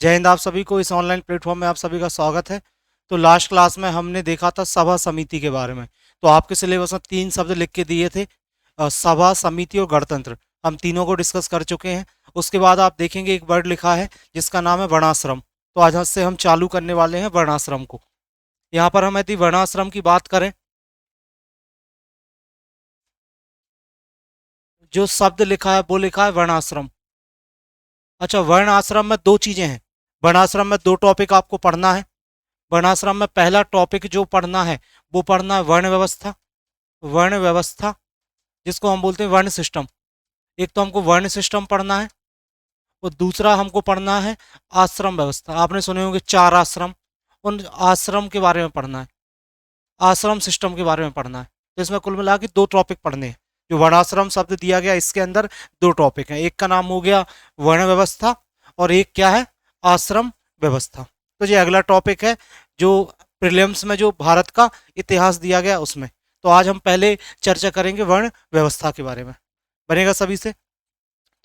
जय हिंद। आप सभी को इस ऑनलाइन प्लेटफॉर्म में आप सभी का स्वागत है। तो लास्ट क्लास में हमने देखा था सभा समिति के बारे में। तो आपके सिलेबस में 3 शब्द लिख के दिए थे, सभा, समिति और गणतंत्र। हम तीनों को डिस्कस कर चुके हैं। उसके बाद आप देखेंगे एक वर्ड लिखा है जिसका नाम है वर्णाश्रम। तो आज से हम चालू करने वाले हैं वर्णाश्रम को। यहाँ पर हम यदि वर्णाश्रम की बात करें, जो शब्द लिखा है वो लिखा है वर्णाश्रम। अच्छा, वर्ण आश्रम में दो चीजें हैं। वर्ण आश्रम में दो टॉपिक आपको पढ़ना है। वर्ण आश्रम में पहला टॉपिक जो पढ़ना है वो पढ़ना है वर्ण व्यवस्था। वर्ण व्यवस्था जिसको हम बोलते हैं वर्ण सिस्टम। एक तो हमको वर्ण सिस्टम पढ़ना है और दूसरा हमको पढ़ना है आश्रम व्यवस्था। आपने सुने होंगे 4 आश्रम, उन आश्रम के बारे में पढ़ना है, आश्रम सिस्टम के बारे में पढ़ना है। तो इसमें कुल मिला के 2 टॉपिक पढ़ने हैं। जो वर्णाश्रम शब्द दिया गया इसके अंदर 2 टॉपिक हैं। एक का नाम हो गया वर्ण व्यवस्था और एक क्या है, आश्रम व्यवस्था। तो ये अगला टॉपिक है जो प्रीलिम्स में जो भारत का इतिहास दिया गया उसमें। तो आज हम पहले चर्चा करेंगे वर्ण व्यवस्था के बारे में। बनेगा सभी से?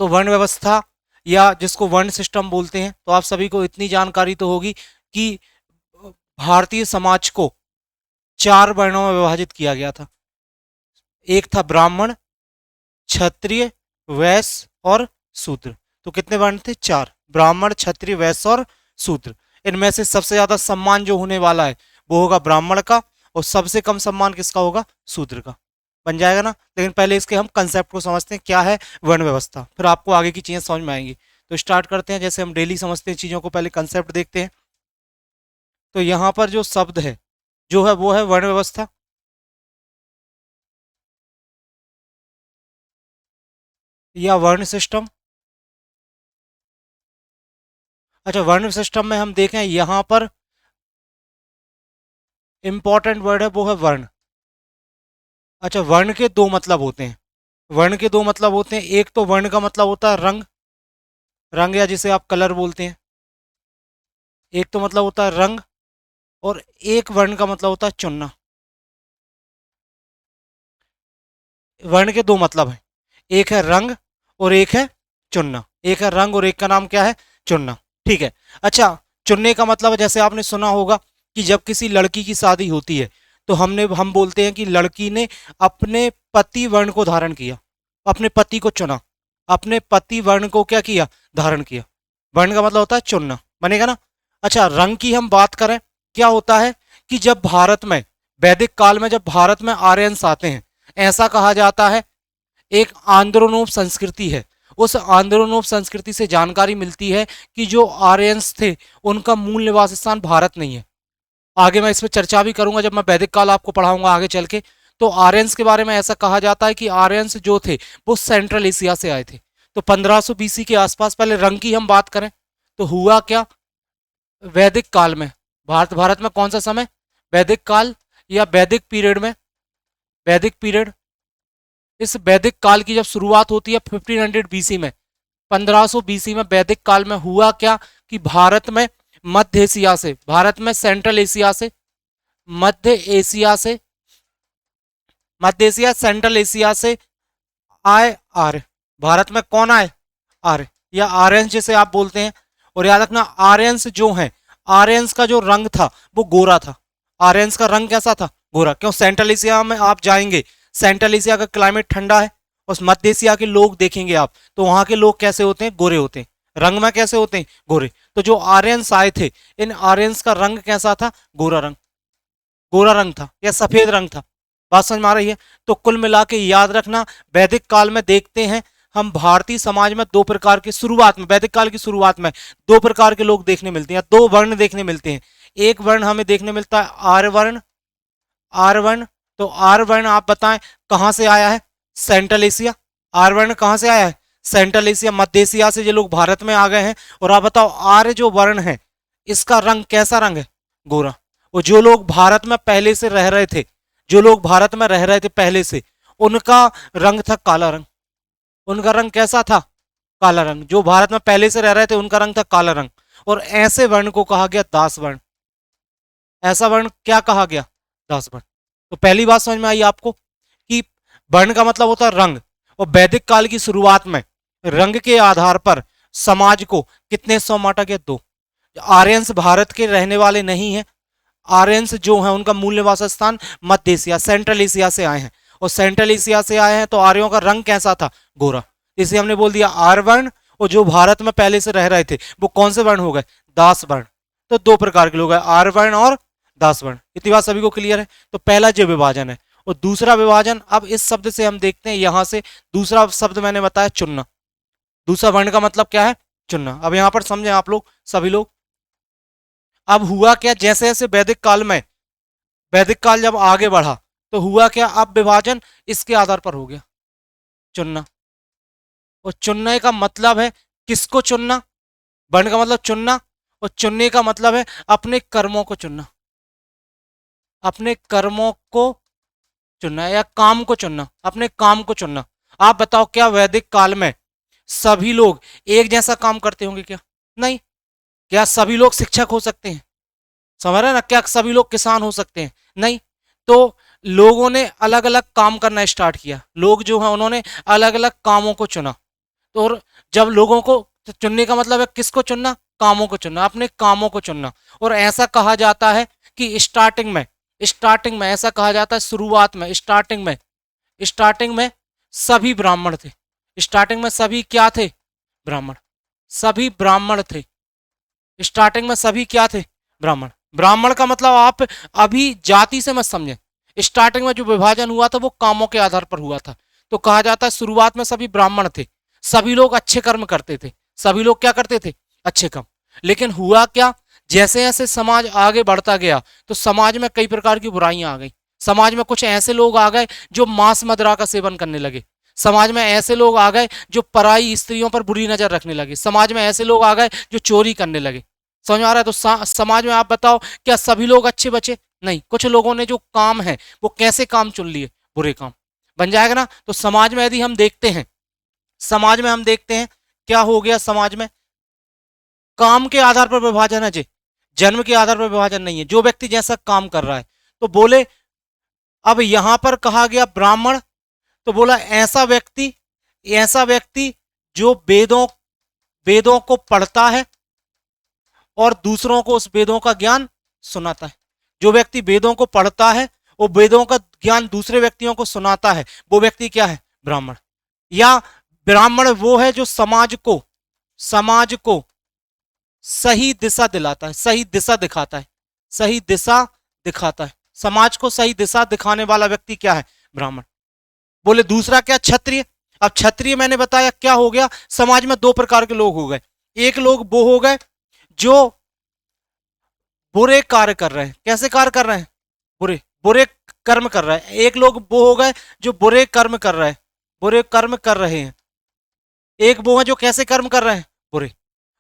तो वर्ण व्यवस्था या जिसको वर्ण सिस्टम बोलते हैं, तो आप सभी को इतनी जानकारी तो होगी कि भारतीय समाज को 4 वर्णों में विभाजित किया गया था। एक था ब्राह्मण, क्षत्रिय, वैश्य और शूद्र। तो कितने वर्ण थे? 4। ब्राह्मण, क्षत्रिय, वैश्य और शूद्र। इनमें से सबसे ज्यादा सम्मान जो होने वाला है वो होगा ब्राह्मण का, और सबसे कम सम्मान किसका होगा? शूद्र का। बन जाएगा ना? लेकिन पहले इसके हम कंसेप्ट को समझते हैं, क्या है वर्ण व्यवस्था, फिर आपको आगे की चीजें समझ में आएंगी। तो स्टार्ट करते हैं। जैसे हम डेली समझते हैं चीजों को, पहले कंसेप्ट देखते हैं। तो यहाँ पर जो शब्द है जो है वो है वर्ण व्यवस्था या वर्ण सिस्टम। अच्छा, वर्ण सिस्टम में हम देखें यहाँ पर इंपॉर्टेंट वर्ड है वो है वर्ण। अच्छा, वर्ण के 2 मतलब होते हैं। वर्ण के 2 मतलब होते हैं। एक तो वर्ण का मतलब होता है रंग, रंग या जिसे आप कलर बोलते हैं। एक तो मतलब होता है रंग, और एक वर्ण का मतलब होता है चुनना। वर्ण के 2 मतलब हैं। एक है रंग और एक है चुनना। एक है रंग और एक का नाम क्या है? चुनना। ठीक है। अच्छा, चुनने का मतलब जैसे आपने सुना होगा कि जब किसी लड़की की शादी होती है तो हम बोलते हैं कि लड़की ने अपने पति वर्ण को धारण किया, अपने पति को चुना, अपने पति वर्ण को क्या किया? धारण किया। वर्ण का मतलब होता है चुनना। बनेगा ना? अच्छा, रंग की हम बात करें, क्या होता है कि जब भारत में वैदिक काल में जब भारत में आर्यंस आते हैं, ऐसा कहा जाता है एक आंद्रोनोव संस्कृति है। उस आंद्रोनोव संस्कृति से जानकारी मिलती है कि जो आर्यंस थे उनका मूल निवास स्थान भारत नहीं है। आगे मैं इस पर चर्चा भी करूंगा जब मैं वैदिक काल आपको पढ़ाऊंगा आगे चल के। तो आर्यंस के बारे में ऐसा कहा जाता है कि आर्यंस जो थे वो सेंट्रल एशिया से आए थे। तो 1500 बीसी के आसपास, पहले रंग की हम बात करें तो हुआ क्या वैदिक काल में, भारत भारत में कौन सा समय? वैदिक काल या वैदिक पीरियड में, वैदिक पीरियड। इस वैदिक काल की जब शुरुआत होती है 1500 बीसी में, 1500 बीसी में वैदिक काल में हुआ क्या कि भारत में मध्य एशिया से, भारत में सेंट्रल एशिया से, मध्य एशिया से, मध्य एशिया सेंट्रल एशिया से आए आर्य। भारत में कौन आए? आर्य या आर्यंस जिसे आप बोलते हैं। और याद रखना, आर्यंस जो हैं, आर्यंस का जो रंग था वो गोरा था। आर्यंस का रंग कैसा था? गोरा। क्यों? सेंट्रल एशिया में आप जाएंगे, सेंट्रल एशिया का क्लाइमेट ठंडा है, और मध्य एशिया के लोग देखेंगे आप तो वहां के लोग कैसे होते हैं? गोरे होते हैं। रंग में कैसे होते हैं? गोरे। तो जो आर्यंस आए थे, इन आर्यंस का रंग कैसा था? गोरा रंग। गोरा रंग था या सफेद रंग था। बात समझ में आ रही है? तो कुल मिला के याद रखना, वैदिक काल में देखते हैं हम भारतीय समाज में 2 प्रकार के, शुरुआत में वैदिक काल की शुरुआत में 2 प्रकार के लोग देखने मिलते हैं, 2 वर्ण देखने मिलते हैं। एक वर्ण हमें देखने मिलता है आर्य वर्ण। आर्य वर्ण। तो आर्य वर्ण आप बताएं कहां से आया है? Central Asia. आर्य वर्ण कहां से आया है? सेंट्रल एशिया, मध्य एशिया से ये लोग भारत में आ गए हैं। और आप बताओ आर्य जो वर्ण है इसका रंग कैसा रंग है? गोरा। और जो लोग भारत में पहले से रह रहे थे, जो लोग भारत में रह रहे थे पहले से, उनका रंग था काला रंग। उनका रंग कैसा था? काला रंग। जो भारत में पहले से रह रहे थे उनका रंग था काला रंग। और ऐसे वर्ण को कहा गया दास वर्ण। ऐसा वर्ण क्या कहा गया? दास वर्ण। तो पहली बात समझ में आई आपको कि वर्ण का मतलब होता है रंग, और वैदिक काल की शुरुआत में रंग के आधार पर समाज को कितने सौ बांटा गया? 2। आर्यंस भारत के रहने वाले नहीं हैं। आर्यंस जो हैं उनका मूल निवास स्थान मध्य एशिया, सेंट्रल एशिया से आए हैं, और सेंट्रल एशिया से आए हैं तो आर्यों का रंग कैसा था? गोरा। इसे हमने बोल दिया आर्यवर्ण। और जो भारत में पहले से रह रहे थे वो कौन से वर्ण हो गए? दास वर्ण। तो दो प्रकार के लोग हैं, आर्यवर्ण और दास वर्ण। इतनी बात सभी को क्लियर है? तो पहला जो विभाजन है, और दूसरा विभाजन अब इस शब्द से हम देखते हैं, यहां से दूसरा शब्द मैंने बताया चुनना। दूसरा वर्ण का मतलब क्या है? चुनना। अब यहां पर समझे आप लोग सभी लोग। अब हुआ क्या, जैसे जैसे वैदिक काल में, वैदिक काल जब आगे बढ़ा तो हुआ क्या, अब विभाजन इसके आधार पर हो गया, चुनना। और चुनने का मतलब है किसको चुनना? वर्ण का मतलब चुनना, और चुनने का मतलब है अपने कर्मों को चुनना, अपने कर्मों को चुनना या काम को चुनना, अपने काम को चुनना। आप बताओ क्या वैदिक काल में सभी लोग एक जैसा काम करते होंगे क्या? नहीं। क्या सभी लोग शिक्षक हो सकते हैं? समझ रहे हैं ना? क्या सभी लोग किसान हो सकते हैं? नहीं। तो लोगों ने अलग अलग काम करना स्टार्ट किया, लोग जो है उन्होंने अलग अलग कामों को चुना। तो और जब लोगों को, तो चुनने का मतलब है किसको चुनना? कामों को चुनना, अपने कामों को चुनना। और ऐसा कहा जाता है कि स्टार्टिंग में ऐसा कहा जाता है, शुरुआत में, स्टार्टिंग में सभी ब्राह्मण थे। स्टार्टिंग में सभी क्या थे? ब्राह्मण। सभी ब्राह्मण थे। स्टार्टिंग में सभी क्या थे? ब्राह्मण। ब्राह्मण का मतलब आप अभी जाति से मत समझें। स्टार्टिंग में जो विभाजन हुआ था वो कामों के आधार पर हुआ था। तो कहा जाता है शुरुआत में सभी ब्राह्मण थे, सभी लोग अच्छे कर्म करते थे। सभी लोग क्या करते थे? अच्छे कर्म। लेकिन हुआ क्या, जैसे जैसे समाज आगे बढ़ता गया तो समाज में कई प्रकार की बुराइयां आ गई। समाज में कुछ ऐसे लोग आ गए जो मांस मदिरा का सेवन करने लगे। समाज में ऐसे लोग आ गए जो पराई स्त्रियों पर बुरी नजर रखने लगे। समाज में ऐसे लोग आ गए जो चोरी करने लगे। समझ में आ रहा है? तो समाज में आप बताओ क्या सभी लोग अच्छे बचे? नहीं। कुछ लोगों ने जो काम है वो कैसे काम चुन लिए? बुरे काम। बन जाएगा ना? तो समाज में यदि हम देखते हैं, समाज में हम देखते हैं क्या हो गया, समाज में काम के आधार पर विभाजन है जी, जन्म के आधार पर विभाजन नहीं है। जो व्यक्ति जैसा काम कर रहा है, तो बोले अब यहां पर कहा गया ब्राह्मण, तो बोला ऐसा व्यक्ति जो वेदों वेदों को पढ़ता है और दूसरों को उस वेदों का ज्ञान सुनाता है। जो व्यक्ति वेदों को पढ़ता है वो वेदों का ज्ञान दूसरे व्यक्तियों को सुनाता है, वो व्यक्ति क्या है? ब्राह्मण। या ब्राह्मण वो है जो समाज को सही दिशा दिलाता है, सही दिशा दिखाता है, सही दिशा दिखाता है। समाज को सही दिशा दिखाने वाला व्यक्ति क्या है? ब्राह्मण। बोले दूसरा क्या? क्षत्रिय। अब क्षत्रिय मैंने बताया क्या हो गया, समाज में दो प्रकार के लोग हो गए। एक लोग वो हो गए जो बुरे कार्य कर रहे हैं। कैसे कार्य कर रहे हैं? बुरे बुरे कर्म कर रहे हैं। एक लोग वो हो गए जो बुरे कर्म कर रहे हैं, बुरे कर्म कर रहे हैं। एक वो है जो कैसे कर्म कर रहे हैं? बुरे।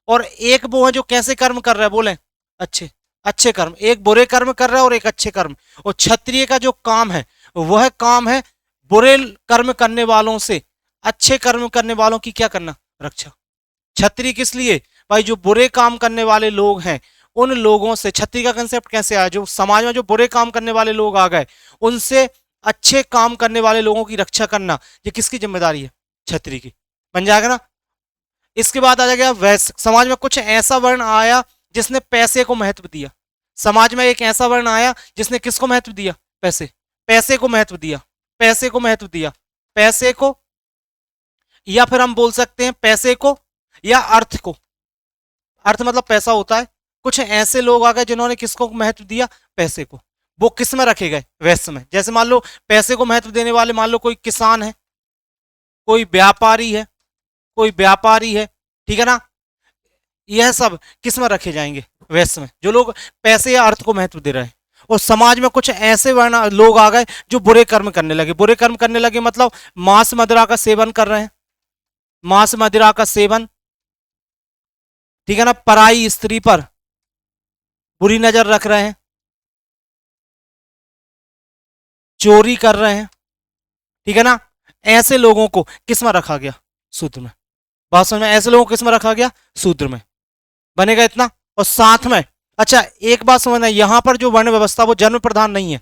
और एक वो है जो कैसे कर्म कर रहा है? बोले अच्छे, अच्छे कर्म। एक बुरे कर्म कर रहा है और एक अच्छे कर्म। और क्षत्रिय का जो काम है वह काम है बुरे कर्म करने वालों से अच्छे कर्म करने वालों की क्या करना? रक्षा। क्षत्रिय किस लिए? भाई जो बुरे काम करने वाले लोग हैं उन लोगों से, क्षत्रिय का कंसेप्ट कैसे आया, जो समाज में जो बुरे काम करने वाले लोग आ गए उनसे अच्छे काम करने वाले लोगों की रक्षा करना, ये किसकी जिम्मेदारी है? क्षत्रिय की। बन जाएगा ना? इसके बाद आ जाएगा वैश्य। समाज में कुछ ऐसा वर्ण आया जिसने पैसे को महत्व दिया। समाज में एक ऐसा वर्ण आया जिसने किसको महत्व दिया? पैसे। पैसे को महत्व दिया, पैसे को महत्व दिया, पैसे को, या फिर हम बोल सकते हैं पैसे को या अर्थ को। अर्थ मतलब पैसा होता है। कुछ ऐसे लोग आ गए जिन्होंने किसको महत्व दिया? पैसे को। वो किस में रखे गए? वैश्य में। जैसे मान लो पैसे को महत्व देने वाले, मान लो कोई किसान है, कोई व्यापारी है, कोई व्यापारी है, ठीक है ना? यह सब किस में रखे जाएंगे? वैश्य में। जो लोग पैसे या अर्थ को महत्व दे रहे हैं। और समाज में कुछ ऐसे वर्ण लोग आ गए जो बुरे कर्म करने लगे। बुरे कर्म करने लगे मतलब मांस मदिरा का सेवन कर रहे हैं, मांस मदिरा का सेवन, ठीक है ना? पराई स्त्री पर बुरी नजर रख रहे हैं, चोरी कर रहे हैं, ठीक है ना? ऐसे लोगों को किस में रखा गया? सूत्र में। बात समझ में? ऐसे लोगों को किस में रखा गया? सूत्र में। बनेगा इतना। और साथ में अच्छा एक बात समझना, यहां पर जो वर्ण व्यवस्था वो जन्म प्रधान नहीं है।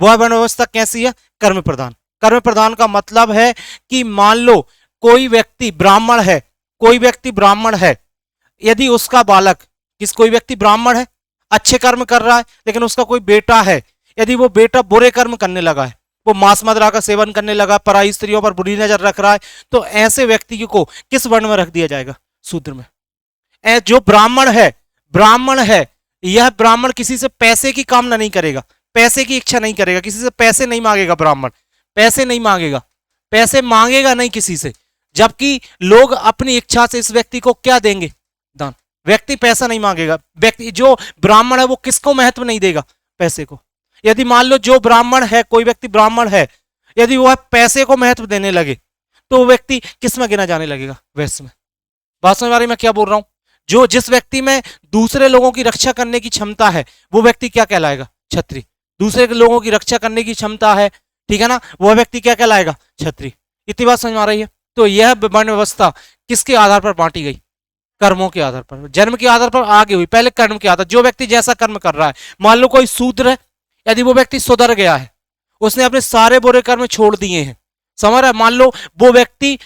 वह वर्ण व्यवस्था कैसी है? कर्म प्रधान। कर्म प्रधान का मतलब है कि मान लो कोई व्यक्ति ब्राह्मण है, कोई व्यक्ति ब्राह्मण है, यदि उसका बालक कोई व्यक्ति ब्राह्मण है, अच्छे कर्म कर रहा है, लेकिन उसका कोई बेटा है, यदि वो बेटा बुरे कर्म करने लगा है, वो मांस मदिरा का सेवन करने लगा, पराई स्त्रियों पर बुरी नजर रख रहा है, तो ऐसे व्यक्ति को किस वर्ण में रख दिया जाएगा? शूद्र में। जो ब्राह्मण है, यह ब्राह्मण किसी से पैसे की कामना नहीं करेगा, पैसे की इच्छा नहीं करेगा, किसी से पैसे नहीं मांगेगा, ब्राह्मण पैसे नहीं मांगेगा, पैसे मांगेगा नहीं किसी से, जबकि लोग अपनी इच्छा से इस व्यक्ति को क्या देंगे? दान। व्यक्ति पैसा नहीं मांगेगा, व्यक्ति जो ब्राह्मण है वो किसको महत्व नहीं देगा? पैसे को। यदि मान लो जो ब्राह्मण है, कोई व्यक्ति ब्राह्मण है, यदि वह पैसे को महत्व देने लगे तो वो व्यक्ति किस में गिना जाने लगेगा? वैश्य में। बात समझ आ रही मैं क्या बोल रहा हूं? जिस व्यक्ति में दूसरे लोगों की रक्षा करने की क्षमता है, वो व्यक्ति क्या कहलाएगा? क्षत्रिय। दूसरे लोगों की रक्षा करने की क्षमता है, ठीक है ना, वह व्यक्ति क्या कहलाएगा? क्षत्रिय। इतनी बात समझ में आ रही है? तो यह वर्ण व्यवस्था किसके आधार पर बांटी गई? कर्मों के आधार पर, जन्म के आधार पर आगे हुई, पहले कर्म के आधार। जो व्यक्ति जैसा कर्म कर रहा है, मान लो कोई शूद्र है, यदि वो व्यक्ति सुधर गया है, उसने अपने सारे बुरे कर्म छोड़ दिए हैं, समझ रहा है, मान लो वो व्यक्ति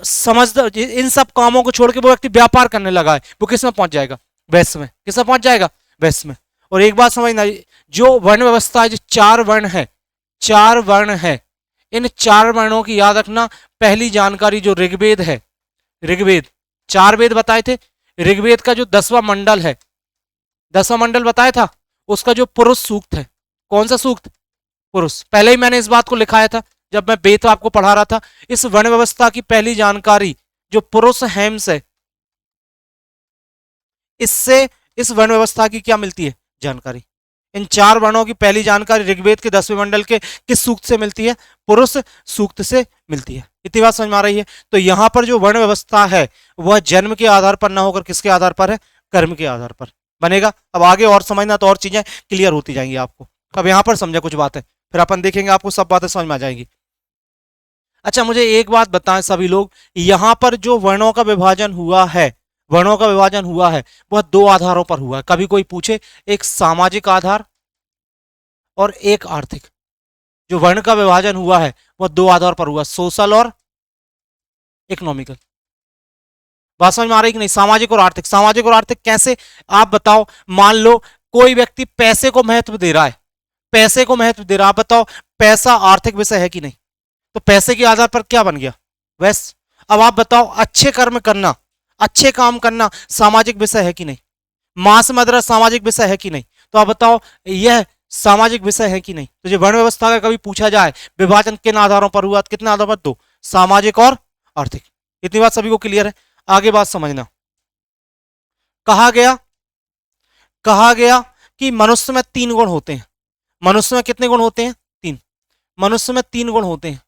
समझदार, इन सब कामों को छोड़ के वो व्यक्ति व्यापार करने लगा है, वो किस में पहुंच जाएगा? वैश्य में। किस में पहुंच जाएगा? वैश्य में। और एक बात समझना, जो वर्ण व्यवस्था है, जो 4 वर्ण है, 4 वर्ण है, इन 4 वर्णों की याद रखना। पहली जानकारी जो ऋग्वेद है, ऋग्वेद 4 वेद बताए थे, ऋग्वेद का जो 10वां मंडल है, 10वां मंडल बताया था, उसका जो पुरुष सूक्त है, कौन सा सूक्त? पुरुष। पहले ही मैंने इस बात को लिखाया था जब मैं वेद आपको पढ़ा रहा था। इस वर्ण व्यवस्था की पहली जानकारी जो पुरुष हेम्स है, इससे इस वर्ण व्यवस्था की क्या मिलती है? जानकारी। इन 4 वर्णों की पहली जानकारी ऋग्वेद के 10वें मंडल के किस सूक्त से मिलती है? पुरुष सूक्त से मिलती है। इतनी बात समझ में आ रही है? तो यहां पर जो वर्ण व्यवस्था है वह जन्म के आधार पर ना होकर किसके आधार पर है? कर्म के आधार पर बनेगा। अब आगे और समझना तो और चीजें क्लियर होती जाएंगी आपको। अब यहां पर समझा कुछ बातें, फिर अपन देखेंगे आपको सब बातें समझ में आ जाएंगी। अच्छा, मुझे एक बात बताएं सभी लोग, यहां पर जो वर्णों का विभाजन हुआ है, वर्णों का विभाजन हुआ है, वह 2 आधारों पर हुआ है। कभी कोई पूछे, एक सामाजिक आधार और एक आर्थिक। जो वर्ण का विभाजन हुआ है वह 2 आधार पर हुआ, सोशल और इकोनॉमिकल। बात समझ में आ रही कि नहीं? सामाजिक और आर्थिक। सामाजिक और आर्थिक कैसे, आप बताओ। मान लो कोई व्यक्ति पैसे को महत्व दे रहा है, पैसे को महत्व दे रहा है, आप बताओ पैसा आर्थिक विषय है कि नहीं? तो पैसे के आधार पर क्या बन गया? वैश्य। अब आप बताओ, अच्छे कर्म करना, अच्छे काम करना सामाजिक विषय है कि नहीं? मांस मदिरा सामाजिक विषय है कि नहीं? तो आप बताओ यह सामाजिक विषय है कि नहीं? तो जो वर्ण व्यवस्था का कभी पूछा जाए विभाजन किन आधारों पर हुआ, कितने आधारों पर? 2, सामाजिक और आर्थिक। इतनी बात सभी को क्लियर है? आगे बात समझना। कहा गया कि मनुष्य में 3 गुण होते हैं। मनुष्य में कितने गुण होते हैं? 3। मनुष्य में 3 गुण होते हैं।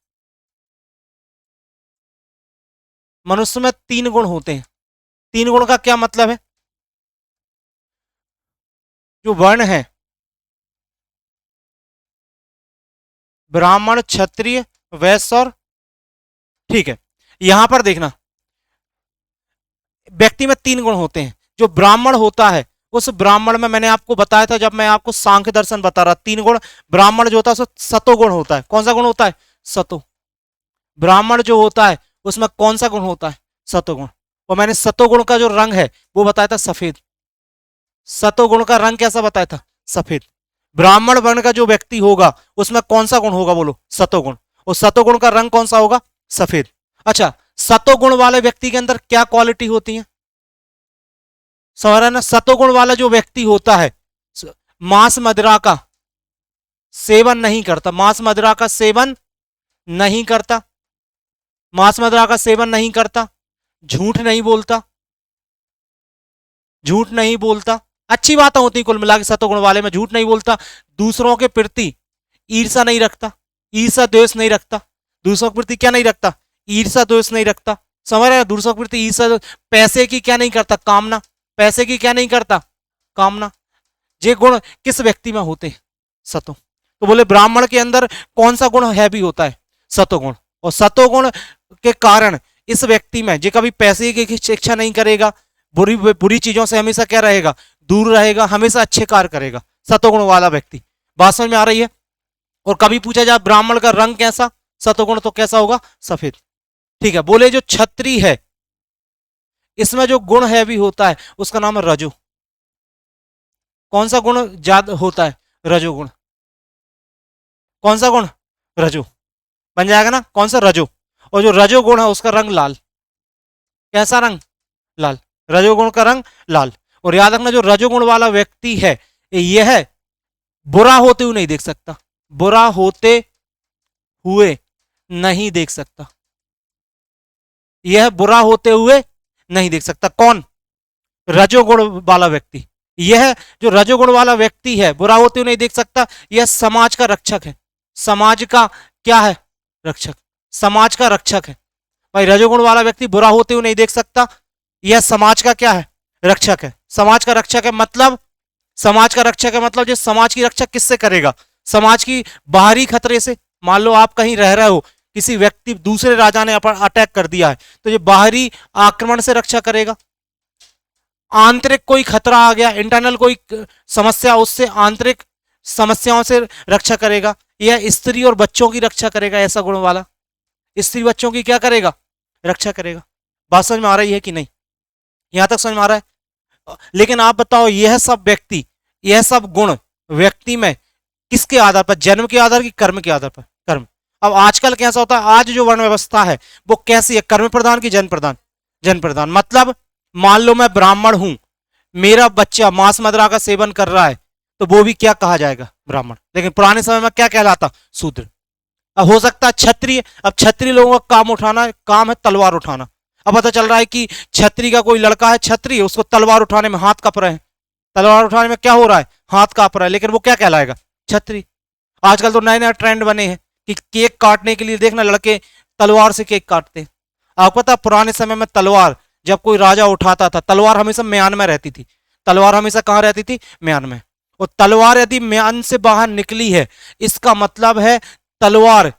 मनुष्य में 3 गुण होते हैं। 3 गुण का क्या मतलब है? जो वर्ण है, ब्राह्मण, क्षत्रिय, वैश्य और, ठीक है, यहां पर देखना, व्यक्ति में 3 गुण होते हैं। जो ब्राह्मण होता है, उस ब्राह्मण में मैंने आपको बताया था जब मैं आपको सांख्य दर्शन बता रहा, 3 गुण। ब्राह्मण जो होता है सतो गुण होता है। कौन सा गुण होता है? सतो। ब्राह्मण जो होता है उसमें कौन सा गुण होता है? सतोगुण। और मैंने सतोगुण का जो रंग है वो बताया था सफेद। सतोगुण का रंग कैसा बताया था? सफेद। ब्राह्मण वर्ण का जो व्यक्ति होगा उसमें कौन सा गुण होगा? बोलो, सतोगुण। और सतोगुण का रंग कौन सा होगा? सफेद। अच्छा, सतोगुण वाले व्यक्ति के अंदर क्या क्वालिटी होती है? समझ ना, सतोगुण वाला जो व्यक्ति होता है मांस मदिरा का सेवन नहीं करता, मांस मदिरा का सेवन नहीं करता, मांस मदिरा का सेवन नहीं करता, झूठ नहीं बोलता, झूठ नहीं बोलता, अच्छी बातें होती कुल मिला के सतोगुण वाले में। झूठ नहीं बोलता, दूसरों के प्रति ईर्षा नहीं रखता, ईर्षा द्वेष नहीं रखता, दूसरों के प्रति क्या नहीं रखता? ईर्षा द्वेष नहीं रखता। समझ रहे हैं? दूसरों के प्रति ईर्षा, पैसे की क्या नहीं करता? कामना। पैसे की क्या नहीं करता? कामना। ये गुण किस व्यक्ति में होते हैं? सतो। तो बोले ब्राह्मण के अंदर कौन सा गुण है भी होता है? सतोगुण। और सतोगुण के कारण इस व्यक्ति में जो कभी पैसे की इच्छा नहीं करेगा, बुरी बुरी चीजों से हमेशा क्या रहेगा? दूर रहेगा, हमेशा अच्छे कार्य करेगा, सतोगुण वाला व्यक्ति। बात समझ में आ रही है? और कभी पूछा जाए ब्राह्मण का रंग कैसा? सतोगुण, तो कैसा होगा? सफेद। ठीक है। बोले जो क्षत्रिय है इसमें जो गुण है भी होता है उसका नाम है रजो। कौन सा गुण ज्यादा होता है? रजोगुण। कौन सा गुण? रजो। बन जाएगा ना, कौन सा? रजो। और जो रजोगुण है उसका रंग लाल। कैसा रंग? लाल। रजोगुण का रंग लाल। और याद रखना, जो रजोगुण वाला व्यक्ति है यह बुरा होते हुए नहीं देख सकता, बुरा होते हुए नहीं देख सकता, यह बुरा होते हुए नहीं देख सकता। कौन? रजोगुण वाला व्यक्ति। यह जो रजोगुण वाला व्यक्ति है बुरा होते हुए नहीं देख सकता, यह समाज का रक्षक है। समाज का क्या है? रक्षक। समाज का रक्षक है भाई। रजोगुण वाला व्यक्ति बुरा होते हुए नहीं देख सकता, यह समाज का क्या है? रक्षक है। समाज का रक्षक है मतलब, समाज का रक्षक है मतलब जो समाज की रक्षा किससे करेगा? समाज की बाहरी खतरे से। मान लो आप कहीं रह रहे हो, किसी व्यक्ति दूसरे राजा ने अटैक कर दिया है, तो ये बाहरी आक्रमण से रक्षा करेगा। आंतरिक कोई खतरा आ गया, इंटरनल कोई समस्या, उससे आंतरिक समस्याओं से रक्षा करेगा। यह स्त्री और बच्चों की रक्षा करेगा। ऐसा गुण वाला स्त्री बच्चों की क्या करेगा? रक्षा करेगा। बात समझ में आ रही है कि नहीं? यहां तक समझ में आ रहा है? लेकिन आप बताओ, यह सब व्यक्ति, यह सब गुण व्यक्ति में किसके आधार पर? जन्म के आधार की कर्म के आधार पर? कर्म। अब आजकल कैसा होता है, आज जो वर्ण व्यवस्था है वो कैसी है? कर्म प्रधान की जन प्रधान? जन प्रधान। मतलब मान लो मैं ब्राह्मण हूं, मेरा बच्चा मांस मदिरा का सेवन कर रहा है, तो वो भी क्या कहा जाएगा? ब्राह्मण। लेकिन पुराने समय में क्या कहलाता? शूद्र। अब हो सकता है क्षत्रिय। अब क्षत्रिय लोगों का काम उठाना, काम है तलवार उठाना। अब पता चल रहा है कि क्षत्रिय का कोई लड़का है क्षत्रिय, उसको तलवार उठाने में हाथ कांप रहे हैं। तलवार उठाने में क्या हो रहा है? हाथ कांप रहा है, लेकिन वो क्या कहलाएगा? क्षत्रिय। आजकल तो नए नए ट्रेंड बने हैं कि केक काटने के लिए देखना लड़के तलवार से केक काटते हैं। आपको पता, पुराने समय में तलवार जब कोई राजा उठाता था, तलवार हमेशा म्यान में रहती थी। तलवार हमेशा कहां रहती थी? म्यान में। और तलवार यदि म्यान से बाहर निकली है, इसका मतलब है तलवार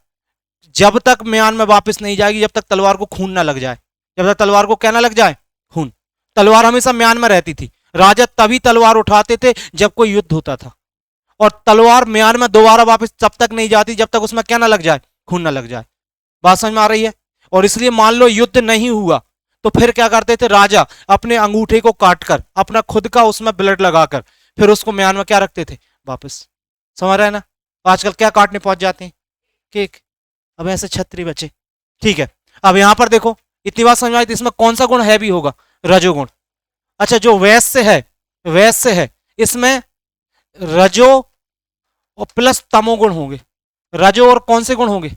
जब तक म्यान में वापस नहीं जाएगी, जब तक तलवार को खून ना लग जाए। जब तक तलवार को क्या ना लग जाए? खून। तलवार हमेशा म्यान में रहती थी। राजा तभी तलवार उठाते थे जब कोई युद्ध होता था, और तलवार म्यान में दोबारा वापस तब तक नहीं जाती जब तक उसमें क्या ना लग जाए? खून ना लग जाए। बात समझ में आ रही है? और इसलिए मान लो युद्ध नहीं हुआ, तो फिर क्या करते थे? राजा अपने अंगूठे को काटकर, अपना खुद का उसमें ब्लड लगाकर, फिर उसको म्यान में क्या रखते थे? वापस। समझ रहे हैं ना? आजकल क्या काटने पहुंच जाते हैं? केक। अब ऐसे छत्री बचे। ठीक है, अब यहां पर देखो, इतनी बात समझ में आई, तो इसमें कौन सा गुण है भी होगा? रजोगुण। अच्छा, जो वैश्य है, वैश्य है, इसमें रजो और प्लस तमोगुण होंगे। रजो और कौन से गुण होंगे?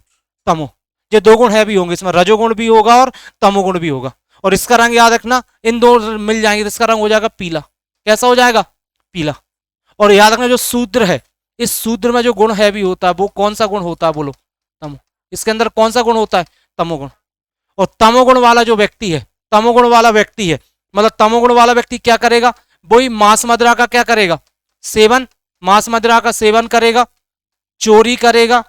तमो। ये दो गुण है भी होंगे इसमें, रजोगुण भी होगा और तमोगुण भी होगा। और इसका रंग याद रखना, इन दो मिल जाएंगे तो इसका रंग हो जाएगा पीला। कैसा हो जाएगा? पीला। और याद रखना, जो शूद्र है, इस शूद्र में जो गुण है भी होता है, वो कौन सा गुण होता है? बोलो। तमो। इसके अंदर कौन सा गुण होता है? तमोगुण। और तमोगुण वाला जो व्यक्ति है, तमोगुण वाला व्यक्ति है, मतलब तमोगुण वाला व्यक्ति क्या करेगा? वही मांस मदिरा का क्या करेगा? सेवन। मांस मदिरा का सेवन करेगा, चोरी करेगा,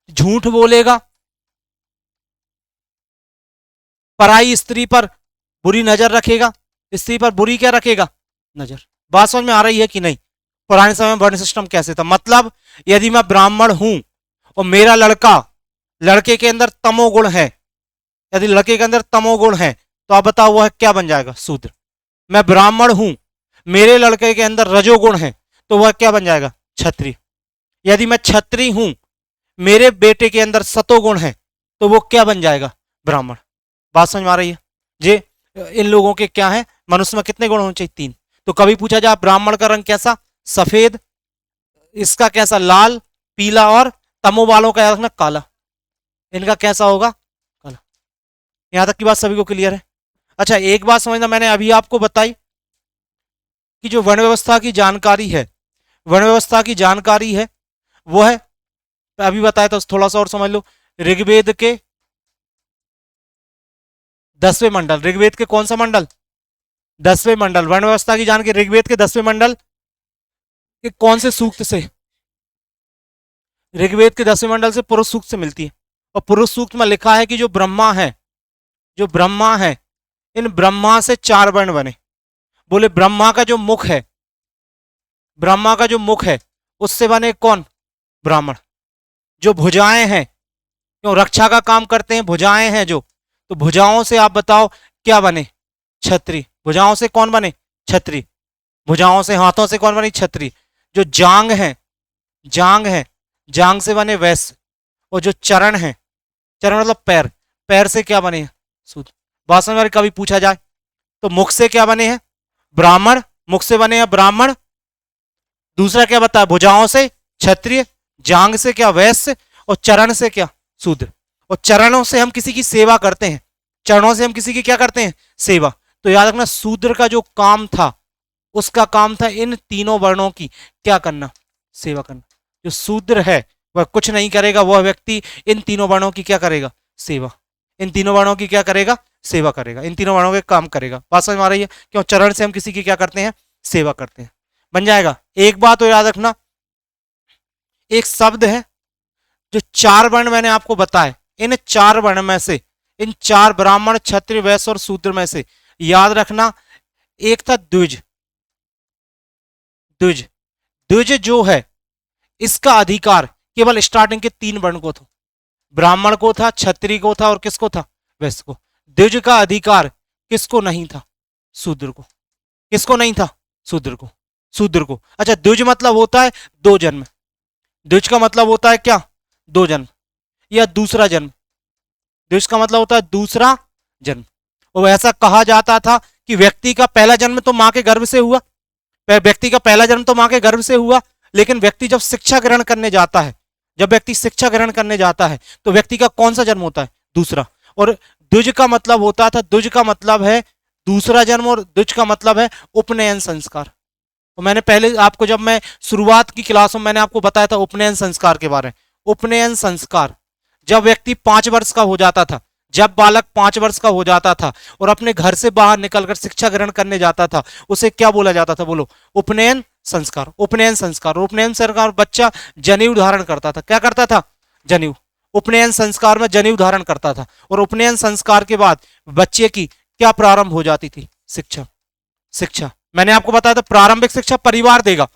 झूठ बोलेगा, पराई स्त्री पर बुरी नजर रखेगा। स्त्री पर बुरी क्या रखेगा? नजर। बात समझ में आ रही है कि नहीं? पुराने समय में वर्ण सिस्टम कैसे था? मतलब यदि मैं ब्राह्मण हूं और मेरा लड़का, लड़के के अंदर तमोगुण है, यदि लड़के के अंदर तमोगुण है, तो आप बताओ वह क्या बन जाएगा? शूद्र। मैं ब्राह्मण हूं, मेरे लड़के के अंदर रजोगुण है, तो वह क्या बन जाएगा? क्षत्रिय। यदि मैं क्षत्रिय हूं, मेरे बेटे के अंदर सतोगुण है, तो वो क्या बन जाएगा? ब्राह्मण। बात समझ में आ रही है? जे इन लोगों के क्या है? मनुष्य में कितने गुण होने चाहिए? 3। तो कभी पूछा जाए ब्राह्मण का रंग कैसा? सफेद। इसका कैसा? लाल, पीला, और तमो वालों का याद रखना काला। इनका कैसा होगा? काला। यहां तक की बात सभी को क्लियर है? अच्छा, एक बात समझना, मैंने अभी आपको बताई कि जो वर्ण व्यवस्था की जानकारी है, वर्ण व्यवस्था की जानकारी है, वो है, अभी बताया तो थोड़ा सा और समझ लो। ऋग्वेद के 10वें मंडल, ऋग्वेद के कौन सा मंडल? 10वें मंडल। वर्ण व्यवस्था की जानकारी ऋग्वेद के 10वें मंडल के कौन से सूक्त से? ऋग्वेद के 10वें मंडल से पुरुष सूक्त से मिलती है। और पुरुष सूक्त में लिखा है कि जो ब्रह्मा है, जो ब्रह्मा है, इन ब्रह्मा से 4 वर्ण बने। बोले ब्रह्मा का जो मुख है, ब्रह्मा का जो मुख है, उससे बने कौन? ब्राह्मण। जो भुजाएं हैं, क्यों रक्षा का काम करते हैं, भुजाएं हैं जो, तो भुजाओं से आप बताओ क्या बने? क्षत्रिय। भुजाओं से कौन बने? क्षत्रिय। भुजाओं से, हाथों से कौन बनी? छतरी। जो जांग है, जांग से बने वैश्य। और जो चरण है, चरण मतलब पैर, पैर से क्या बने हैं? शूद्र। बात समझ में आ रही? कभी पूछा जाए तो मुख से क्या बने हैं? ब्राह्मण, मुख से बने हैं ब्राह्मण। दूसरा क्या बताया? भुजाओं से क्षत्रिय, जांग से क्या? वैश्य, और चरण से क्या? शूद्र। और चरणों से हम किसी की सेवा करते हैं, चरणों से हम किसी की क्या करते हैं? सेवा। तो याद रखना, शूद्र का जो काम था, उसका काम था इन तीनों वर्णों की क्या करना? सेवा करना। जो शूद्र है वह कुछ नहीं करेगा, वह व्यक्ति इन तीनों वर्णों की क्या करेगा? सेवा। इन तीनों वर्णों की क्या करेगा? सेवा करेगा, इन तीनों वर्णों के काम करेगा। बात समझ में आ रही है? क्यों? चरण से हम किसी की क्या करते हैं? सेवा करते हैं। बन जाएगा। एक बात तो याद रखना, एक शब्द है जो चार वर्ण मैंने आपको बताए, इन चार वर्ण में से, इन चार ब्राह्मण क्षत्रिय वैश्य और शूद्र में से याद रखना, एक था द्विज। द्विज, द्विज जो है इसका अधिकार केवल स्टार्टिंग के तीन वर्ण को था। ब्राह्मण को था, क्षत्रिय को था और किसको था? वैश्य को। द्विज का अधिकार किसको नहीं था? शूद्र को। किसको नहीं था? शूद्र को। शूद्र को। अच्छा, द्विज मतलब होता है दो जन्म। द्विज का मतलब होता है क्या? दो जन्म या दूसरा जन्म। द्विज का मतलब होता है दूसरा जन्म। और ऐसा कहा जाता था कि व्यक्ति का पहला जन्म तो मां के गर्भ से हुआ, व्यक्ति का पहला जन्म तो मां के गर्भ से हुआ, लेकिन व्यक्ति जब शिक्षा ग्रहण करने जाता है, जब व्यक्ति शिक्षा ग्रहण करने जाता है तो व्यक्ति का कौन सा जन्म होता है? दूसरा। और द्विज का मतलब होता था, द्विज का मतलब है दूसरा जन्म, और द्विज का मतलब है उपनयन संस्कार। तो मैंने पहले आपको, जब मैं शुरुआत की क्लास में मैंने आपको बताया था उपनयन संस्कार के बारे में। उपनयन संस्कार, जब व्यक्ति 5 वर्ष का हो जाता था, जब बालक 5 वर्ष का हो जाता था और अपने घर से बाहर निकलकर शिक्षा ग्रहण करने जाता था, उसे क्या बोला जाता था? बोलो। उपनयन संस्कार। उपनयन संस्कार। उपनयन संस्कार, बच्चा जनेऊ धारण करता था। क्या करता था? जनेऊ। उपनयन संस्कार में जनेऊ धारण करता था। और उपनयन संस्कार के बाद बच्चे की क्या प्रारंभ हो जाती थी? शिक्षा। शिक्षा, मैंने आपको बताया था प्रारंभिक शिक्षा परिवार देगा,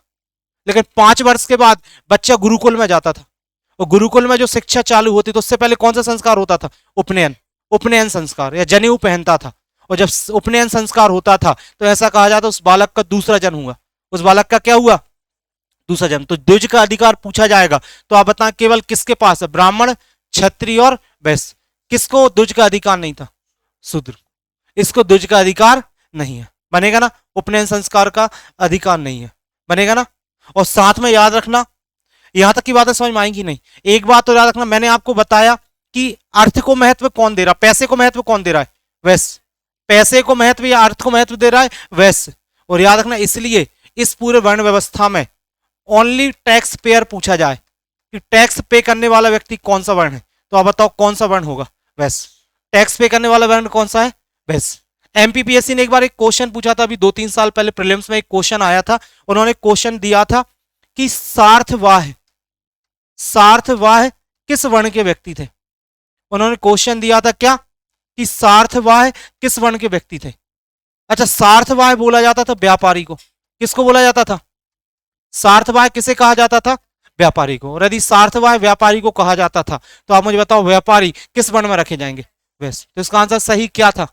लेकिन 5 वर्ष के बाद बच्चा गुरुकुल में जाता था, और गुरुकुल में जो शिक्षा चालू होती तो उससे पहले कौन सा संस्कार होता था? उपनयन। उपनयन संस्कार, या जनेऊ पहनता था। और जब उपनयन संस्कार होता था तो ऐसा कहा जाता उस बालक का दूसरा जन्म हुआ। उस बालक का क्या हुआ? दूसरा जन्म। तो द्विज का अधिकार पूछा जाएगा तो आप बताएं केवल किसके पास है? ब्राह्मण, क्षत्रिय और वैश्य। किसको द्विज का अधिकार नहीं था? शूद्र। इसको द्विज का अधिकार नहीं है। बनेगा ना? उपनयन संस्कार का अधिकार नहीं है। बनेगा ना? और साथ में याद रखना, यहां तक की बातें समझ में आएंगी नहीं। एक बात तो याद रखना, मैंने आपको बताया कि अर्थ को महत्व कौन दे रहा? पैसे को महत्व कौन दे रहा है? वैश्य। पैसे को महत्व या अर्थ को महत्व दे रहा है? वैश्य। और याद रखना, इसलिए इस पूरे वर्ण व्यवस्था में ओनली टैक्स पेयर पूछा जाए कि टैक्स पे करने वाला व्यक्ति कौन सा वर्ण है, तो आप बताओ कौन सा वर्ण होगा? वैश्य। टैक्स पे करने वाला वर्ण कौन सा है? वैश्य। एमपीपीएससी ने एक बार एक क्वेश्चन पूछा था, अभी 2-3 साल पहले प्रीलिम्स में एक क्वेश्चन आया था। उन्होंने क्वेश्चन दिया था कि सार्थवाह, सार्थवाह किस वर्ण के व्यक्ति थे? उन्होंने क्वेश्चन दिया था क्या? कि सार्थवाह किस वर्ण के व्यक्ति थे? अच्छा, सार्थवाह बोला जाता था व्यापारी को। किसको बोला जाता था? सार्थवाह किसे कहा जाता था? व्यापारी को। और यदि सार्थवाह व्यापारी को कहा जाता था तो आप मुझे बताओ व्यापारी किस वर्ण में रखे जाएंगे? वैश्य। तो इसका आंसर सही क्या था?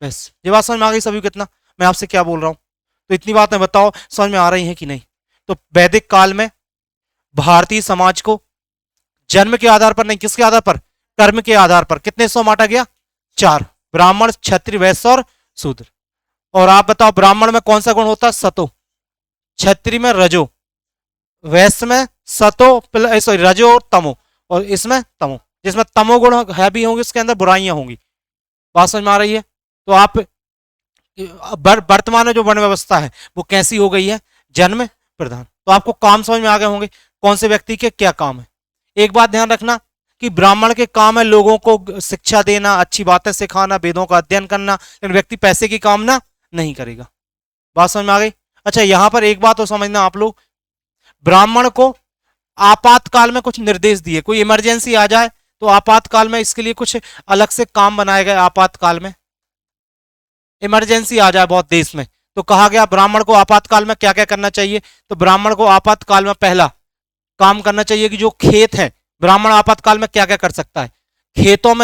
वैश्य। ये बात समझ में आ गई सभी? कितना मैं आपसे क्या बोल रहा हूं? तो इतनी बातें बताओ समझ में आ रही है कि नहीं? तो वैदिक काल में भारतीय समाज को जन्म के आधार पर नहीं, किसके आधार पर? कर्म के आधार पर कितने हिस्सों में बांटा गया? 4। ब्राह्मण, क्षत्रिय, वैश्य और शूद्र। और आप बताओ ब्राह्मण में कौन सा गुण होता है? सतो। क्षत्रिय में रजो। वैश्य में सतो, सॉरी रजो और तमो। और इसमें तमो। जिसमें तमोगुण है भी होंगे उसके अंदर बुराइयां होंगी। बात समझ में आ रही है? तो आप वर्तमान में जो वर्ण व्यवस्था है वो कैसी हो गई है? जन्म प्रधान। तो आपको काम समझ में आ गए होंगे कौन से व्यक्ति के क्या काम है। एक बात ध्यान रखना कि ब्राह्मण के काम है लोगों को शिक्षा देना, अच्छी बातें सिखाना, वेदों का अध्ययन करना, लेकिन व्यक्ति पैसे की कामना नहीं करेगा। बात समझ में आ गई? अच्छा, यहां पर एक बात तो समझना आप लोग, ब्राह्मण को आपातकाल में कुछ निर्देश दिए, कोई इमरजेंसी आ जाए तो आपातकाल में इसके लिए कुछ अलग से काम बनाए गए। आपातकाल में इमरजेंसी आ जाए बहुत देश में तो कहा गया ब्राह्मण को आपातकाल में क्या क्या करना चाहिए? तो ब्राह्मण को आपातकाल में पहला काम करना चाहिए कि जो खेत है, ब्राह्मण आपातकाल में क्या क्या कर सकता है? खेतों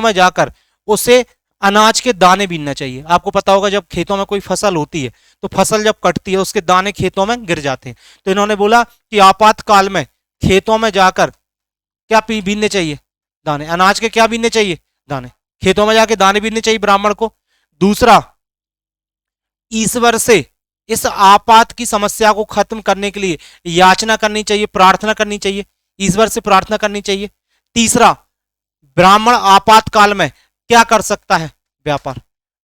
में जाकर उसे अनाज के दाने बीनना चाहिए। आपको पता होगा जब खेतों में कोई फसल होती है तो फसल जब कटती है उसके दाने खेतों में गिर जाते हैं। तो इन्होंने बोला कि आपातकाल में खेतों में जाकर क्या बीनने चाहिए, दाने। अनाज के क्या बीनने चाहिए, दाने। खेतों में जाके दाने बीनने चाहिए ब्राह्मण को। दूसरा, ईश्वर से इस आपात की समस्या को खत्म करने के लिए याचना करनी चाहिए, प्रार्थना करनी चाहिए, ईश्वर से प्रार्थना करनी चाहिए। तीसरा, ब्राह्मण आपातकाल में क्या कर सकता है, व्यापार।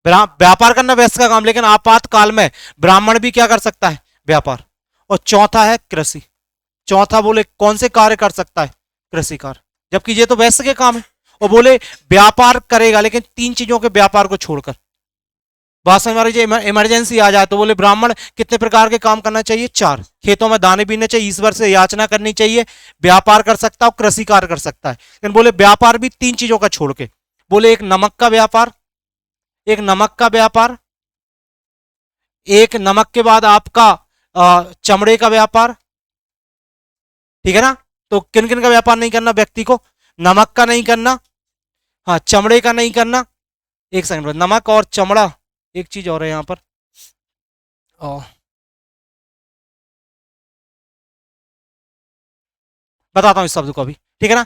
व्यापार करना वैश्य का काम, लेकिन आपातकाल में ब्राह्मण भी क्या कर सकता है, व्यापार। और चौथा है कृषि। चौथा बोले कौन से कार्य कर सकता है, कृषि कार्य, जबकि ये तो वैश्य के काम है। और बोले व्यापार करेगा लेकिन 3 चीजों के व्यापार को छोड़कर। बात समझ में इमरजेंसी आ जाए तो बोले ब्राह्मण कितने प्रकार के काम करना चाहिए, 4। खेतों में दाने बीनने चाहिए, ईश्वर से याचना करनी चाहिए, व्यापार कर सकता है और कृषि कार्य कर सकता है। लेकिन बोले व्यापार भी 3 चीजों का छोड़ के। बोले एक नमक का व्यापार, एक नमक का व्यापार, एक नमक के बाद आपका चमड़े का व्यापार, ठीक है ना। तो किन किन का व्यापार नहीं करना व्यक्ति को, नमक का नहीं करना, हाँ चमड़े का नहीं करना। एक सेकंड, नमक और चमड़ा, एक चीज और है यहां पर, बताता हूं इस शब्द को अभी, ठीक है ना।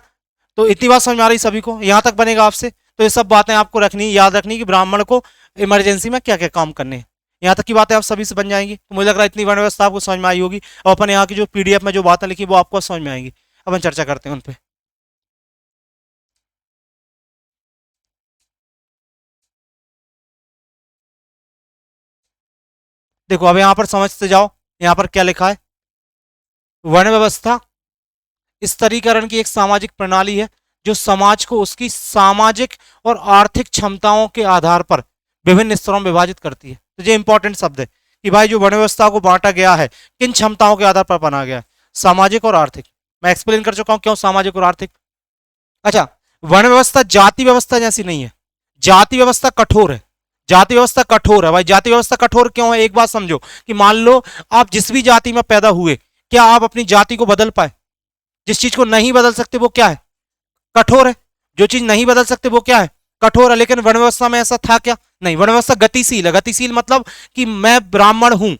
तो इतनी बात समझ में आ रही सभी को, यहां तक बनेगा आपसे। तो ये सब बातें आपको रखनी, याद रखनी कि ब्राह्मण को इमरजेंसी में क्या क्या काम करने हैं। यहाँ तक की बातें आप सभी से बन जाएंगी। तो मुझे लग रहा है इतनी वर्ण व्यवस्था आपको समझ में आई होगी। और अपन यहाँ की जो पीडीएफ में जो बातें लिखी वो आपको समझ में आएंगी। अपन चर्चा करते हैं उन पर। देखो अब यहाँ पर समझते जाओ, यहाँ पर क्या लिखा है। वर्ण व्यवस्था स्तरीकरण की एक सामाजिक प्रणाली है जो समाज को उसकी सामाजिक और आर्थिक क्षमताओं के आधार पर विभिन्न स्तरों में विभाजित करती है। तो ये इंपॉर्टेंट शब्द है कि भाई जो वर्ण व्यवस्था को बांटा गया है किन क्षमताओं के आधार पर बना गया है, सामाजिक और आर्थिक। मैं एक्सप्लेन कर चुका हूं क्यों सामाजिक और आर्थिक। अच्छा, वर्ण व्यवस्था जाति व्यवस्था जैसी नहीं है। जाति व्यवस्था कठोर है, जाति व्यवस्था कठोर है। भाई जाति व्यवस्था कठोर क्यों है, एक बात समझो कि मान लो आप जिस भी जाति में पैदा हुए, क्या आप अपनी जाति को बदल पाए। जिस चीज को नहीं बदल सकते वो क्या है, कठोर है। जो चीज नहीं बदल सकते वो क्या है, कठोर है। लेकिन वर्ण व्यवस्था में ऐसा था क्या, नहीं। वर्ण व्यवस्था गतिशील है। गतिशील मतलब कि मैं ब्राह्मण हूं,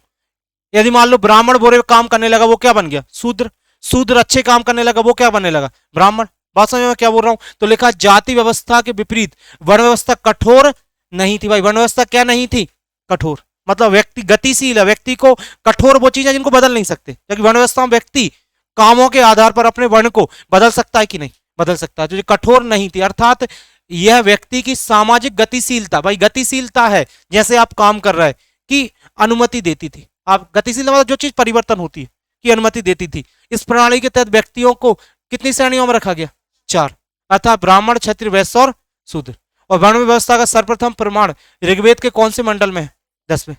यदि मान लो ब्राह्मण बुरे काम करने लगा वो क्या बन गया, शूद्र। शूद्र अच्छे काम करने लगा वो क्या बनने लगा, ब्राह्मण। बात समझ में क्या बोल रहा हूं। तो लिखा जाति व्यवस्था के विपरीत वर्ण व्यवस्था कठोर नहीं थी। भाई वर्ण व्यवस्था क्या नहीं थी, कठोर। मतलब व्यक्ति गतिशील है, व्यक्ति को कठोर वो चीजें जिनको बदल नहीं सकते। क्योंकि वर्ण व्यवस्था में व्यक्ति कामों के आधार पर अपने वर्ण को बदल सकता है कि नहीं, बदल सकता है। तो ये कठोर नहीं थी, अर्थात यह व्यक्ति की सामाजिक गतिशीलता, भाई गतिशीलता है जैसे आप काम कर रहे हैं, की अनुमति देती थी। आप गतिशील मतलब जो चीज परिवर्तन होती है की अनुमति देती थी। इस प्रणाली के तहत व्यक्तियों को कितनी श्रेणियों में रखा गया, 4, अर्थात ब्राह्मण, क्षत्रिय, वैश्य और शूद्र। और वर्ण व्यवस्था का सर्वप्रथम प्रमाण ऋग्वेद के कौन से मंडल में है, 10वें।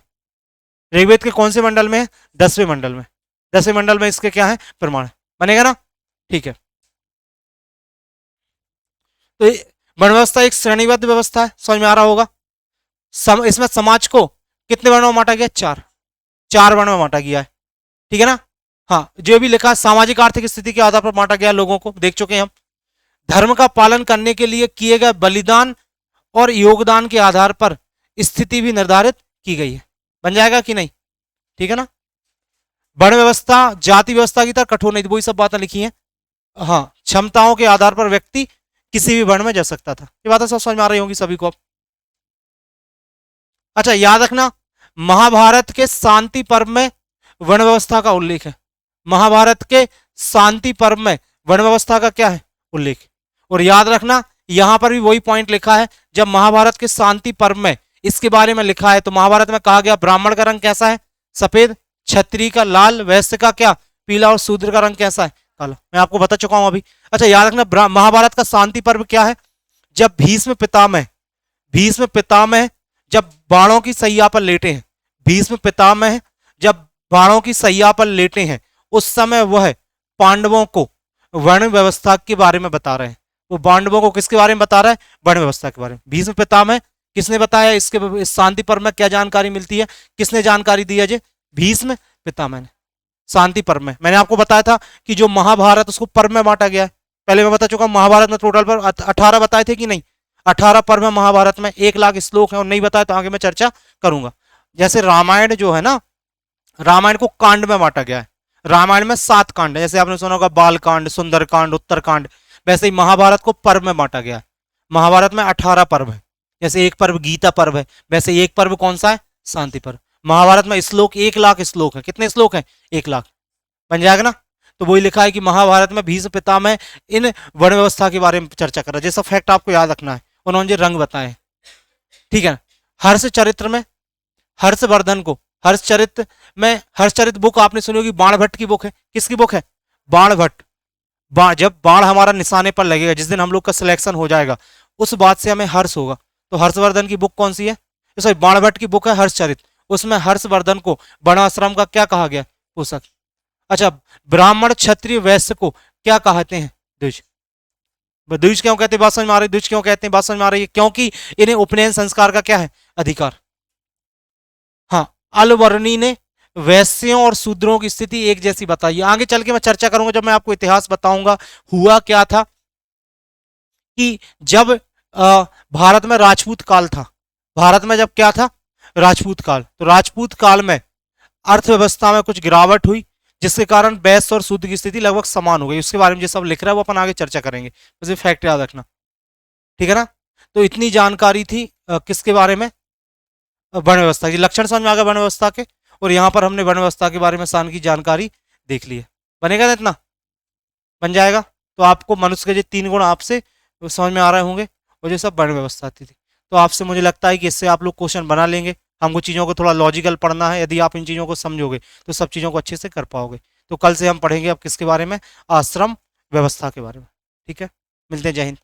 ऋग्वेद के कौन से मंडल में है, 10वें मंडल में। 10वें मंडल में इसके क्या है, प्रमाण बनेगा ना, ठीक है। तो वर्ण व्यवस्था एक श्रेणीबद्ध व्यवस्था है, समझ में आ रहा होगा। इसमें समाज को कितने वर्णों में बांटा गया, 4 वर्णों में बांटा गया है, ठीक है ना। हाँ, जो भी लिखा सामाजिक आर्थिक स्थिति के आधार पर बांटा गया लोगों को, देख चुके हैं हम। धर्म का पालन करने के लिए किए गए बलिदान और योगदान के आधार पर स्थिति भी निर्धारित की गई है। बन जाएगा कि नहीं, ठीक है ना। वर्ण व्यवस्था जाति व्यवस्था की तरह कठोर नहीं थी, वही सब बातें लिखी हैं। हाँ, क्षमताओं के आधार पर व्यक्ति किसी भी वर्ण में जा सकता था। ये बातें सब समझ में आ रही होंगी सभी को अब। अच्छा, याद रखना महाभारत के शांति पर्व में वर्ण व्यवस्था का उल्लेख है। महाभारत के शांति पर्व में वर्ण व्यवस्था का क्या है, उल्लेख। और याद रखना यहां पर भी वही पॉइंट लिखा है, जब महाभारत के शांति पर्व में इसके बारे में लिखा है तो महाभारत में कहा गया ब्राह्मण का रंग कैसा है, सफेद, क्षत्रिय का लाल, वैश्य का क्या, पीला, और शूद्र का रंग कैसा है, काला। मैं आपको बता चुका हूं अभी। अच्छा, याद रखना महाभारत का शांति पर्व क्या है, जब भीष्म पितामह जब बाणों की सैया पर लेटे हैं, भीष्म पितामह जब बाणों की सैया पर लेटे हैं, उस समय वह पांडवों को वर्ण व्यवस्था के बारे में बता रहे हैं। वो पांडवों को किसके बारे में बता रहा है, वर्ण व्यवस्था के बारे में। भीष्म पितामह किसने बताया, इसके इस शांति पर्व में क्या जानकारी मिलती है, किसने जानकारी दी है जी, भीष्म पितामह ने। शांति पर्व में मैंने आपको बताया था कि जो महाभारत उसको पर्व में बांटा गया है। पहले मैं बता चुका हूं, महाभारत में टोटल पर 18 बताए थे कि नहीं, 18 पर्व है महाभारत में, 1 लाख श्लोक है, और नहीं बताया तो आगे मैं चर्चा करूंगा। जैसे रामायण जो है ना, रामायण को कांड में बांटा गया है। रामायण में 7 कांड है, जैसे आपने सुना होगा बाल कांड, सुंदर कांड, उत्तर कांड। वैसे ही महाभारत को पर्व में बांटा गया है। महाभारत में 18 पर्व है। जैसे एक पर्व गीता पर्व है, वैसे एक पर्व कौन सा है? शांति पर्व। महाभारत में श्लोक 1 लाख श्लोक है। कितने श्लोक हैं? 1 लाख। बन जाएगा ना? तो वही लिखा है कि महाभारत में भीष्म पितामह इन वर्ण व्यवस्था के बारे में चर्चा कर रहा है। जैसा फैक्ट आपको याद रखना है, उन्होंने रंग बताए, ठीक है ना। हर्ष चरित्र में हर्षवर्धन को, हर्षचरित बुक आपने सुनी होगी, बाणभट्ट की बुक है। किसकी बुक है? बाणभट्ट। जब बाण हमारा निशाने पर लगेगा, जिस दिन हम लोग का सिलेक्शन हो जाएगा, उस बात से हमें हर्ष होगा। तो हर्षवर्धन की बुक कौन सी है? सॉरी, बाणभट्ट की बुक है हर्षचरित। उसमें हर्षवर्धन को वर्णाश्रम का क्या कहा गया? पोषक। अच्छा, ब्राह्मण क्षत्रिय वैश्य को क्या कहते हैं? द्विज। द्विज क्यों कहते हैं? बात समझ में आ रही? द्विज क्यों कहते हैं? बात समझ में आ रही है? क्योंकि इन्हें उपनयन संस्कार का क्या है? अधिकार। हाँ, अलवर्णी ने वैश्यों और शूद्रों की स्थिति एक जैसी बताई। आगे चल के मैं चर्चा करूंगा, जब मैं आपको इतिहास बताऊंगा हुआ क्या था, कि जब भारत में राजपूत काल था। भारत में जब क्या था? राजपूत काल। तो राजपूत काल में अर्थव्यवस्था में कुछ गिरावट हुई, जिसके कारण वैश्य और शूद्र की स्थिति लगभग समान हो गई। उसके बारे में जो सब लिख रहा है वो अपन आगे चर्चा करेंगे, मुझे फैक्ट याद रखना, ठीक है ना। तो इतनी जानकारी थी किसके बारे में? वर्ण व्यवस्था की। लक्षण समझ में आ गया वर्ण व्यवस्था के, और यहाँ पर हमने वर्ण व्यवस्था के बारे में सान की जानकारी देख ली है। बनेगा ना इतना? बन जाएगा। तो आपको मनुष्य के जो 3 गुण आपसे समझ में आ रहे होंगे, और जो सब वर्ण व्यवस्था थी। तो आपसे मुझे लगता है कि इससे आप लोग क्वेश्चन बना लेंगे। हमको चीज़ों को थोड़ा लॉजिकल पढ़ना है, यदि आप इन चीज़ों को समझोगे तो सब चीज़ों को अच्छे से कर पाओगे। तो कल से हम पढ़ेंगे अब किसके बारे में? आश्रम व्यवस्था के बारे में। ठीक है, मिलते हैं। जय हिंद।